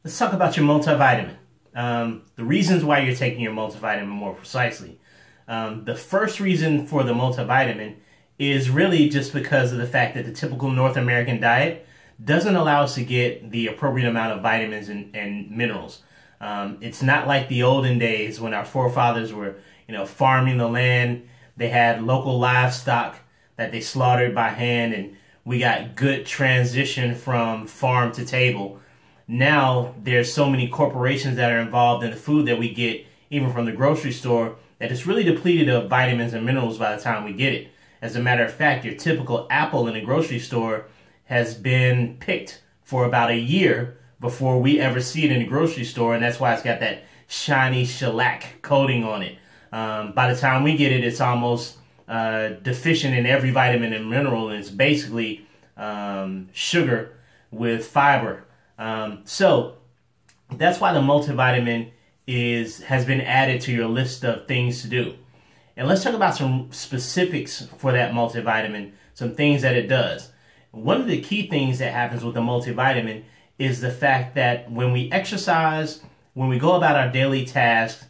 Let's talk about your multivitamin. The reasons why you're taking your multivitamin more precisely. The first reason for the multivitamin is really just because of the fact that the typical North American diet doesn't allow us to get the appropriate amount of vitamins and minerals. It's not like the olden days when our forefathers were, farming the land. They had local livestock that they slaughtered by hand, and we got good transition from farm to table. Now there's so many corporations that are involved in the food that we get, even from the grocery store, that it's really depleted of vitamins and minerals by the time we get it. As a matter of fact, your typical apple in a grocery store has been picked for about a year before we ever see it in the grocery store, and that's why it's got that shiny shellac coating on it. By the time we get it, it's almost deficient in every vitamin and mineral, and it's basically sugar with fiber. So that's why the multivitamin has been added to your list of things to do. And let's talk about some specifics for that multivitamin, some things that it does. One of the key things that happens with the multivitamin is the fact that when we exercise, when we go about our daily tasks,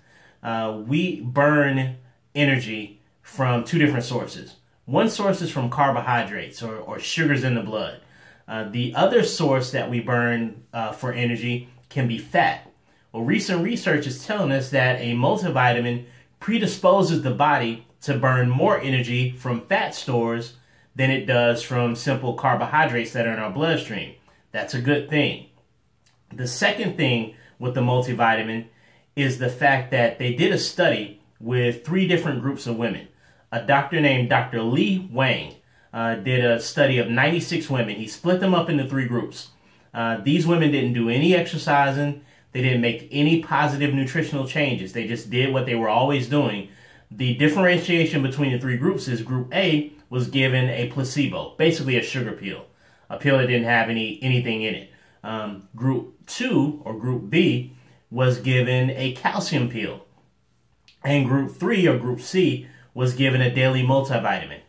we burn energy from two different sources. One source is from carbohydrates or sugars in the blood. The other source that we burn for energy can be fat. Well, recent research is telling us that a multivitamin predisposes the body to burn more energy from fat stores than it does from simple carbohydrates that are in our bloodstream. That's a good thing. The second thing with the multivitamin is the fact that they did a study with 3 different groups of women. A doctor named Dr. Li Wang did a study of 96 women. He split them up into 3 groups. These women didn't do any exercising. They didn't make any positive nutritional changes. They just did what they were always doing. The differentiation between the 3 groups is Group A was given a placebo, basically a sugar pill, a pill that didn't have anything in it. Group 2, or Group B, was given a calcium pill. And Group 3, or Group C, was given a daily multivitamin.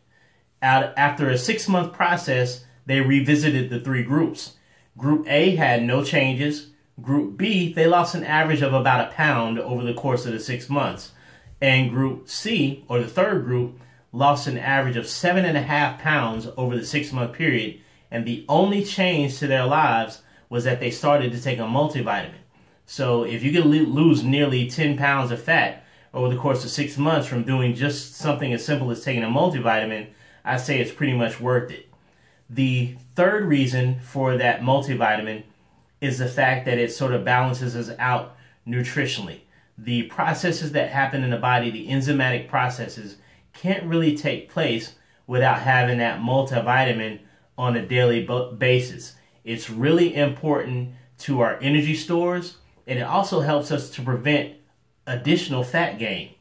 After a 6-month process, they revisited the 3 groups. Group A had no changes. Group B, they lost an average of about 1 pound over the course of the 6 months. And Group C, or the third group, lost an average of 7.5 pounds over the 6-month period. And the only change to their lives was that they started to take a multivitamin. So if you can lose nearly 10 pounds of fat over the course of 6 months from doing just something as simple as taking a multivitamin, I say it's pretty much worth it. The third reason for that multivitamin is the fact that it sort of balances us out nutritionally. The processes that happen in the body, the enzymatic processes, can't really take place without having that multivitamin on a daily basis. It's really important to our energy stores, and it also helps us to prevent additional fat gain.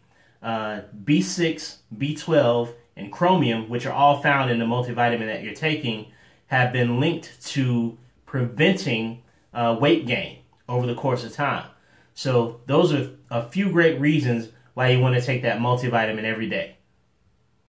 B6, B12, and chromium, which are all found in the multivitamin that you're taking, have been linked to preventing weight gain over the course of time. So those are a few great reasons why you want to take that multivitamin every day.